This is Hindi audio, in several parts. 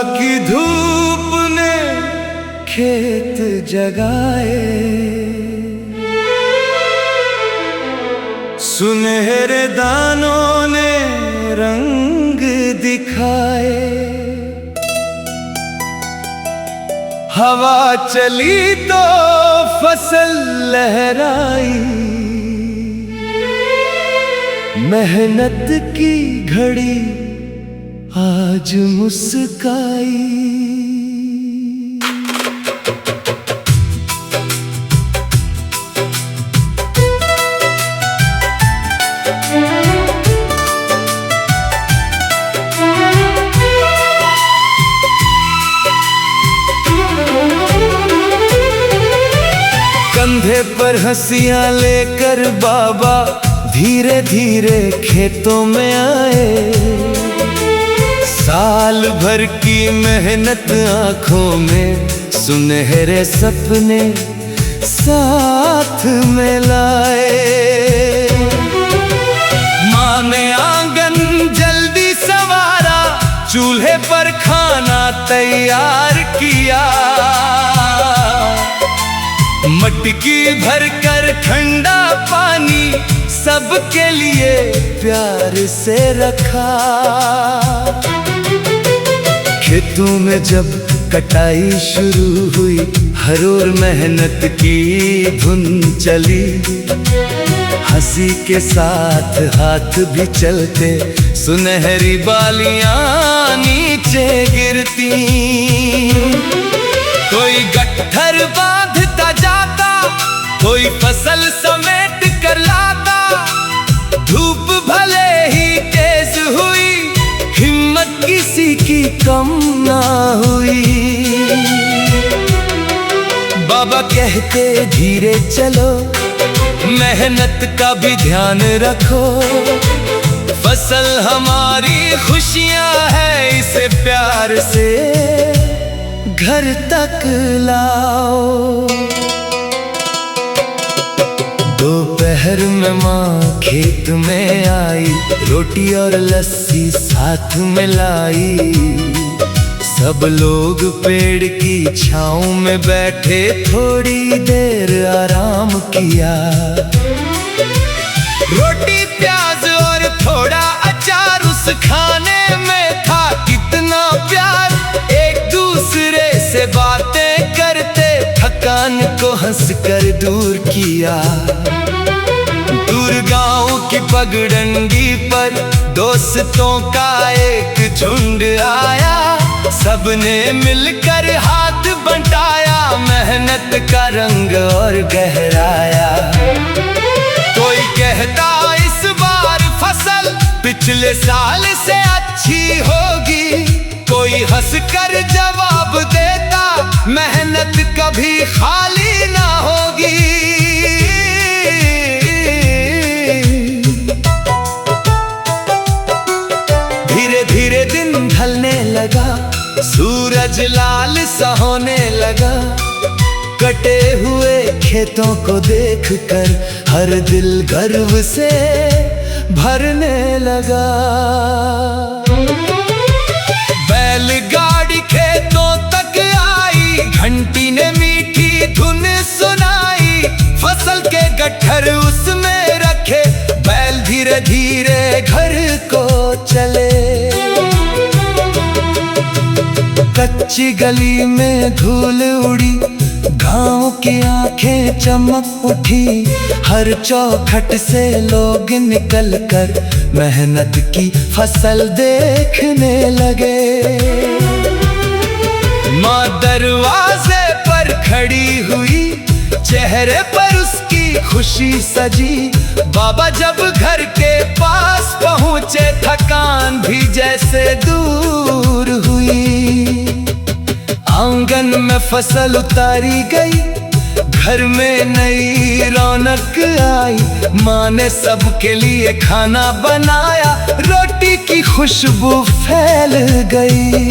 की धूप ने खेत जगाए, सुनहरे दानों ने रंग दिखाए। हवा चली तो फसल लहराई, मेहनत की घड़ी आज मुस्काई। कंधे पर हंसियां लेकर बाबा धीरे धीरे खेतों में आए। साल भर की मेहनत आंखों में, सुनहरे सपने साथ में लाए। माँ ने आंगन जल्दी संवारा, चूल्हे पर खाना तैयार किया। मटकी भरकर ठंडा पानी सबके लिए प्यार से रखा। खेतों में जब कटाई शुरू हुई, हर ओर मेहनत की धुन चली। हंसी के साथ हाथ भी चलते, सुनहरी बालियां नीचे गिरती। कोई गट्ठर बांधता जाता, कोई फसल समेट कर लाता। धूप भले ही तेज हुई, हिम्मत किसी की कम ना हुई। बाबा कहते धीरे चलो, मेहनत का भी ध्यान रखो। फसल हमारी खुशियां है, इसे प्यार से घर तक लाओ। दोपहर में माँ खेत में आई, रोटी और लस्सी साथ में लाई। सब लोग पेड़ की छाँव में बैठे, थोड़ी देर आराम किया। रोटी प्याज और थोड़ा अचार, उस खाने में था कितना प्यार। एक दूसरे से बातें करते, थकान को हंसकर दूर किया। दूर गांव की पगडंडी पर दोस्तों का एक झुंड आया। सबने मिलकर हाथ बंटाया, मेहनत का रंग और गहराया। कोई कहता इस बार फसल पिछले साल से अच्छी होगी। कोई हंसकर जवाब देता, मेहनत कभी खाली ना होगी। धीरे धीरे दिन ढलने लगा, सूरज लाल सा होने लगा। कटे हुए खेतों को देखकर हर दिल गर्व से भरने लगा। बैलगाड़ी खेतों तक आई, घंटी ने मीठी धुन सुनाई। फसल के गट्ठर उसमें रखे, बैल धीरे धीरे घर को चले। कच्ची गली में धूल उड़ी, गांव की आंखें चमक उठी। हर चौखट से लोग निकलकर मेहनत की फसल देखने लगे। माँ दरवाजे पर खड़ी हुई, चेहरे पर उसकी खुशी सजी। बाबा जब घर के पास पहुँचे, थकान भी जैसे दूर हुई। आंगन में फसल उतारी गई, घर में नई रौनक आई। माँ ने सबके लिए खाना बनाया, रोटी की खुशबू फैल गई।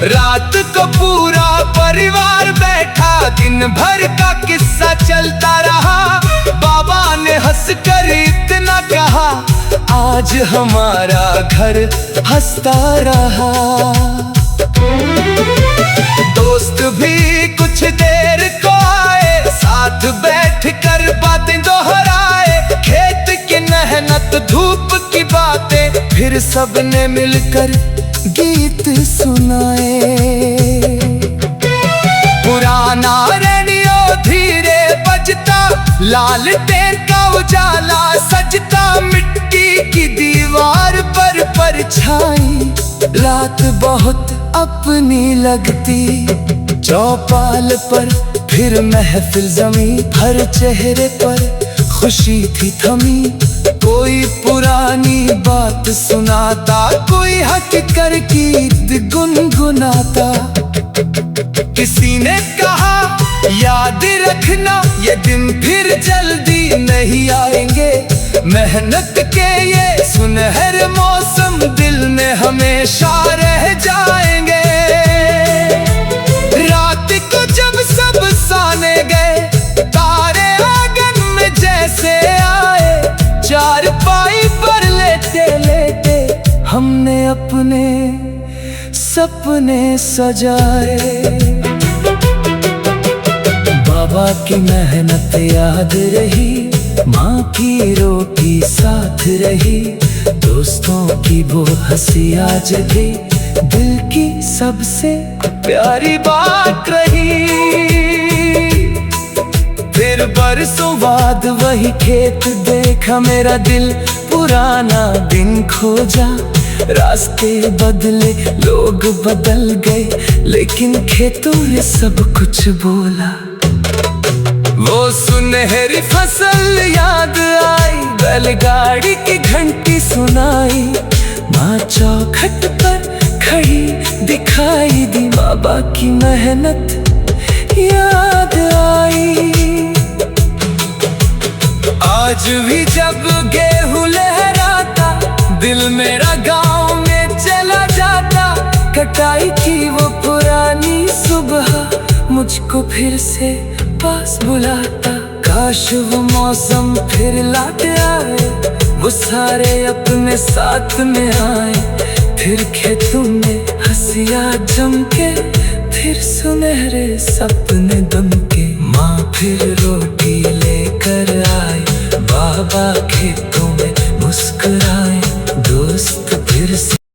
रात को पूरा परिवार बैठा, दिन भर का किस्सा चलता रहा। बाबा पापा ने हंसकर इतना कहा, आज हमारा घर हंसता रहा। दोस्त भी कुछ देर को आए, साथ बैठकर बातें दोहराए, खेत की मेहनत धूप की बातें, फिर सबने मिलकर गीत सुनाए। पुराना रेडियो धीरे बजता, लालटेन का उजाला सजता, मिट्टी की दीवार पर परछाई, रात बहुत अपनी लगती। चौपाल पर फिर महफिल जमी, हर चेहरे पर खुशी थी थमी। कोई पुरानी बात सुनाता, कोई हंस कर गीत गुनगुनाता। किसी ने कहा, याद रखना ये दिन फिर जल्दी नहीं आएंगे। मेहनत के ये सुनहरे मौसम दिल में हमेशा रह जाएंगे। रात को जब सब साने गए, तारे आंगन में जैसे आए, चारपाई पर लेटे लेटे हमने अपने सपने सजाए। बाबा की मेहनत याद रही, माँ की रोटी साथ रही, दोस्तों की वो हंसी आज भी दिल की सबसे प्यारी बात रही। फिर बरसों बाद वही खेत देखा, मेरा दिल पुराना दिन खोजा। रास्ते बदले, लोग बदल गए, लेकिन खेतों ने सब कुछ बोला। वो सुनहरी फसल याद आई, बैलगाड़ी की घंटी सुनाई, माँ चौखट पर खड़ी दिखाई दी, बाबा की मेहनत याद आई। आज भी जब गेहूं लहराता, दिल मेरा गांव में चला जाता। कटाई की वो पुरानी सुबह मुझको फिर से पास बुलाता। काश वो मौसम फिर लौट आए, वो सारे अपने साथ में आए, फिर खेतों में हंसिया जम के, फिर सुनहरे सपने